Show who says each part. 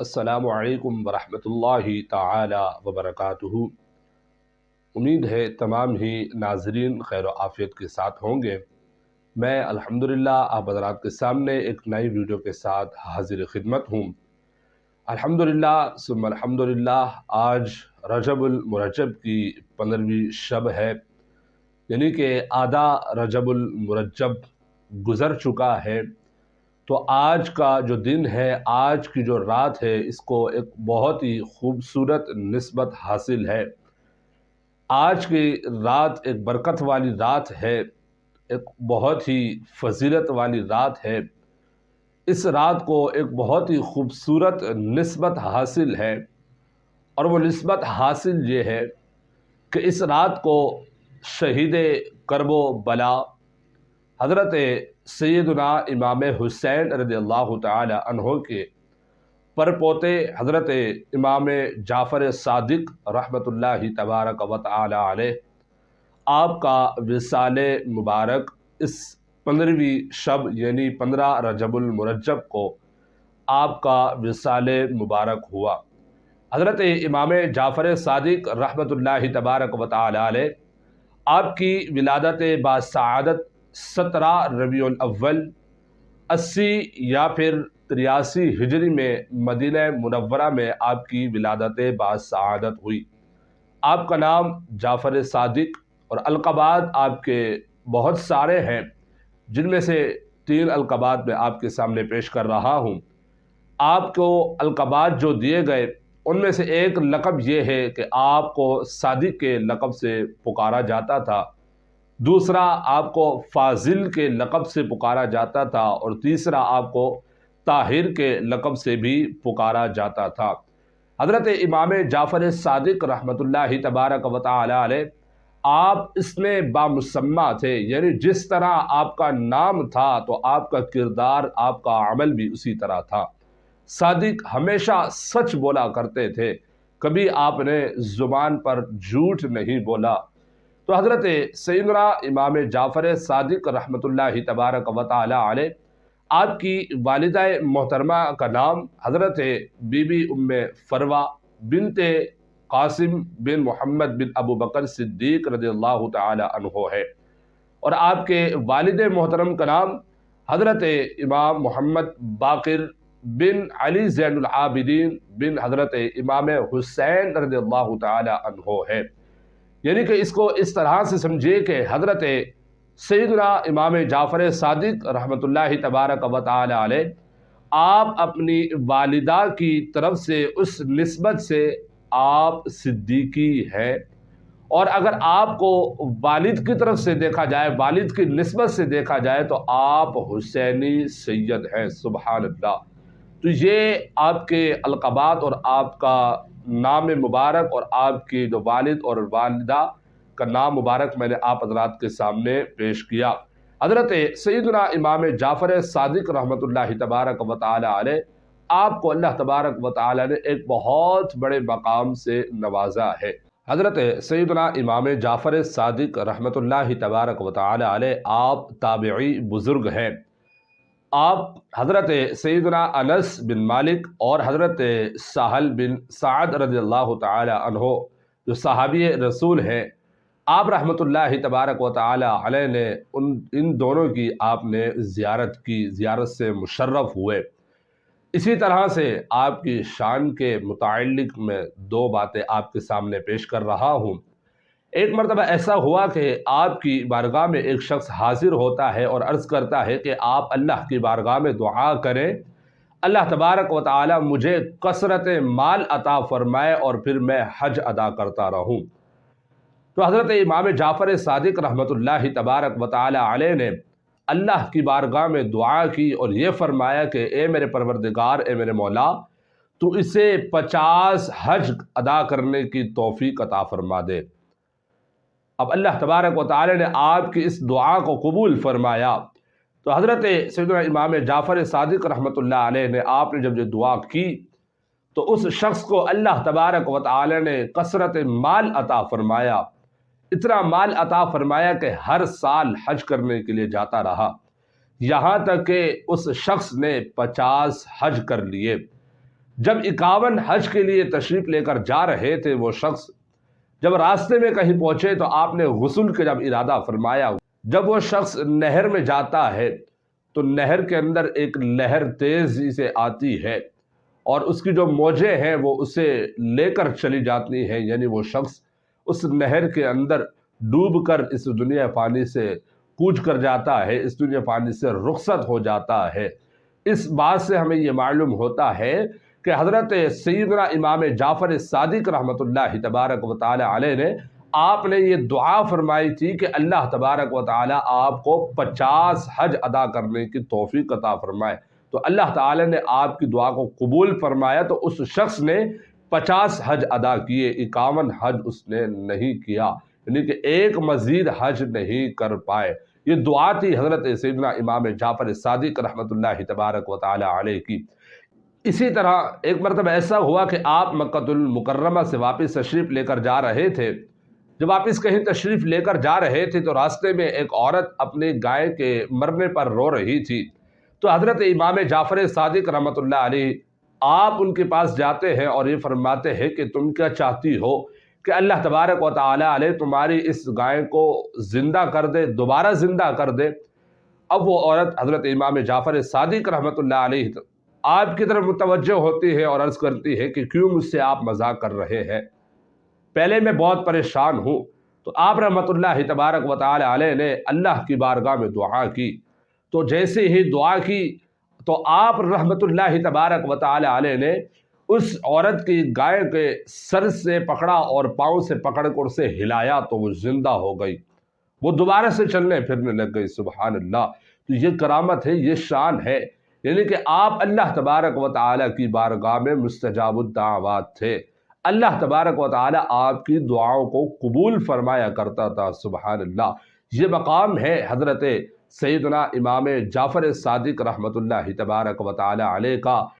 Speaker 1: السلام علیکم ورحمۃ اللہ تعالی وبرکاتہ۔ امید ہے تمام ہی ناظرین خیر و عافیت کے ساتھ ہوں گے۔ میں الحمدللہ آپ حضرات کے سامنے ایک نئی ویڈیو کے ساتھ حاضر خدمت ہوں۔ الحمدللہ ثم الحمدللہ، آج رجب المرجب کی 15ویں شب ہے، یعنی کہ آدھا رجب المرجب گزر چکا ہے۔ تو آج کا جو دن ہے، آج کی جو رات ہے، اس کو ایک بہت ہی خوبصورت نسبت حاصل ہے۔ آج کی رات ایک برکت والی رات ہے، ایک بہت ہی فضیلت والی رات ہے۔ اس رات کو ایک بہت ہی خوبصورت نسبت حاصل ہے، اور وہ نسبت حاصل یہ ہے کہ اس رات کو شہید کرب و بلا حضرت سیدنا امام حسین رضی اللہ تعالی عنہ کے پرپوتے حضرت امام جعفر صادق رحمۃ اللہ تبارک و تعالی علیہ، آپ کا وصال مبارک اس 15ویں شب یعنی 15 رجب المرجب کو آپ کا وصال مبارک ہوا۔ حضرت امام جعفر صادق رحمۃ اللہ تبارک و تعالی علیہ، آپ کی ولادت باسعادت 17 ربیع الاول 80 یا پھر 83 ہجری میں مدینہ منورہ میں آپ کی ولادت باسعادت ہوئی۔ آپ کا نام جعفر صادق، اور القابات آپ کے بہت سارے ہیں، جن میں سے 3 القابات میں آپ کے سامنے پیش کر رہا ہوں۔ آپ کو القابات جو دیے گئے، ان میں سے ایک لقب یہ ہے کہ آپ کو صادق کے لقب سے پکارا جاتا تھا، دوسرا آپ کو فاضل کے لقب سے پکارا جاتا تھا، اور تیسرا آپ کو طاہر کے لقب سے بھی پکارا جاتا تھا۔ حضرت امام جعفر صادق رحمۃ اللہ تبارک و تعالی علیہ، آپ اس میں بامسمہ تھے، یعنی جس طرح آپ کا نام تھا تو آپ کا کردار، آپ کا عمل بھی اسی طرح تھا۔ صادق ہمیشہ سچ بولا کرتے تھے، کبھی آپ نے زبان پر جھوٹ نہیں بولا۔ تو حضرت سیدنا امام جعفر صادق رحمۃ اللہ تبارک و تعالی علیہ، آپ کی والدہ محترمہ کا نام حضرت بی بی ام فروہ بنت قاسم بن محمد بن ابو بکر صدیق رضی اللہ تعالی عنہ ہے، اور آپ کے والد محترم کا نام حضرت امام محمد باقر بن علی زین العابدین بن حضرت امام حسین رضی اللہ تعالی عنہ ہے۔ یعنی کہ اس کو اس طرح سے سمجھے کہ حضرت سیدنا امام جعفر صادق رحمۃ اللہ تبارک و تعالی علیہ، آپ اپنی والدہ کی طرف سے اس نسبت سے آپ صدیقی ہیں، اور اگر آپ کو والد کی طرف سے دیکھا جائے، والد کی نسبت سے دیکھا جائے، تو آپ حسینی سید ہیں۔ سبحان اللہ۔ تو یہ آپ کے القابات اور آپ کا نام مبارک اور آپ کی جو والد اور والدہ کا نام مبارک میں نے آپ حضرات کے سامنے پیش کیا۔ حضرت سیدنا امام جعفر صادق رحمۃ اللہ تبارک و تعالی علیہ، آپ کو اللہ تبارک و تعالی نے ایک بہت بڑے مقام سے نوازا ہے۔ حضرت سیدنا امام جعفر صادق رحمۃ اللہ تبارک و تعالی علیہ، آپ تابعی بزرگ ہیں۔ آپ حضرت سیدنا انس بن مالک اور حضرت سہل بن سعد رضی اللہ تعالی عنہ، جو صحابی رسول ہیں، آپ رحمۃ اللہ تبارک و تعالی علیہ نے ان دونوں کی آپ نے زیارت کی، زیارت سے مشرف ہوئے۔ اسی طرح سے آپ کی شان کے متعلق میں 2 باتیں آپ کے سامنے پیش کر رہا ہوں۔ ایک مرتبہ ایسا ہوا کہ آپ کی بارگاہ میں ایک شخص حاضر ہوتا ہے اور عرض کرتا ہے کہ آپ اللہ کی بارگاہ میں دعا کریں، اللہ تبارک و تعالی مجھے کثرت مال عطا فرمائے اور پھر میں حج ادا کرتا رہوں۔ تو حضرت امام جعفر صادق رحمۃ اللہ تبارک و تعالی علیہ نے اللہ کی بارگاہ میں دعا کی اور یہ فرمایا کہ اے میرے پروردگار، اے میرے مولا، تو اسے 50 حج ادا کرنے کی توفیق عطا فرما دے۔ اب اللہ تبارک و تعالی نے آپ کی اس دعا کو قبول فرمایا۔ تو حضرت سیدنا امام جعفر صادق رحمۃ اللہ علیہ نے، آپ نے جب یہ دعا کی تو اس شخص کو اللہ تبارک و تعالی نے کثرت مال عطا فرمایا، اتنا مال عطا فرمایا کہ ہر سال حج کرنے کے لیے جاتا رہا، یہاں تک کہ اس شخص نے 50 حج کر لیے۔ جب 51 حج کے لیے تشریف لے کر جا رہے تھے وہ شخص، جب راستے میں کہیں پہنچے تو آپ نے غسل کا جب ارادہ فرمایا، جب وہ شخص نہر میں جاتا ہے تو نہر کے اندر ایک لہر تیزی سے آتی ہے اور اس کی جو موجیں ہیں وہ اسے لے کر چلی جاتی ہیں، یعنی وہ شخص اس نہر کے اندر ڈوب کر اس دنیا فانی سے کوچ کر جاتا ہے، اس دنیا فانی سے رخصت ہو جاتا ہے۔ اس بات سے ہمیں یہ معلوم ہوتا ہے کہ حضرت سیدنا امام جعفر صادق رحمۃ اللہ تبارک و تعالی علیہ نے آپ نے یہ دعا فرمائی تھی کہ اللہ تبارک و تعالی آپ کو 50 حج ادا کرنے کی توفیق عطا فرمائے، تو اللہ تعالی نے آپ کی دعا کو قبول فرمایا، تو اس شخص نے 50 حج ادا کیے، 51 حج اس نے نہیں کیا، یعنی کہ ایک مزید حج نہیں کر پائے۔ یہ دعا تھی حضرت سیدنا امام جعفر صادق رحمۃ اللہ تبارک و تعالی علیہ کی۔ اسی طرح ایک مرتبہ ایسا ہوا کہ آپ مکہ المکرمہ سے واپس تشریف لے کر جا رہے تھے۔ جب واپس کہیں تشریف لے کر جا رہے تھے تو راستے میں ایک عورت اپنی گائے کے مرنے پر رو رہی تھی، تو حضرت امام جعفر صادق رحمۃ اللہ علیہ آپ ان کے پاس جاتے ہیں اور یہ فرماتے ہیں کہ تم کیا چاہتی ہو کہ اللہ تبارک و تعالی علیہ تمہاری اس گائے کو زندہ کر دے، دوبارہ زندہ کر دے۔ اب وہ عورت حضرت امام جعفر صادق رحمۃ اللہ علیہ آپ کی طرف متوجہ ہوتی ہے اور عرض کرتی ہے کہ کیوں مجھ سے آپ مذاق کر رہے ہیں، پہلے میں بہت پریشان ہوں۔ تو آپ رحمۃ اللہ تبارک و تعالی علیہ نے اللہ کی بارگاہ میں دعا کی، تو جیسے ہی دعا کی تو آپ رحمۃ اللہ تبارک و تعالی علیہ نے اس عورت کی گائے کے سر سے پکڑا اور پاؤں سے پکڑ کر اسے ہلایا تو وہ زندہ ہو گئی، وہ دوبارہ سے چلنے پھرنے لگ گئی۔ سبحان اللہ! تو یہ کرامت ہے، یہ شان ہے، یعنی کہ آپ اللہ تبارک و تعالی کی بارگاہ میں مستجاب الدعوات تھے، اللہ تبارک و تعالی آپ کی دعاؤں کو قبول فرمایا کرتا تھا۔ سبحان اللہ! یہ مقام ہے حضرت سیدنا امام جعفر صادق رحمۃ اللہ تبارک و تعالی علیہ کا۔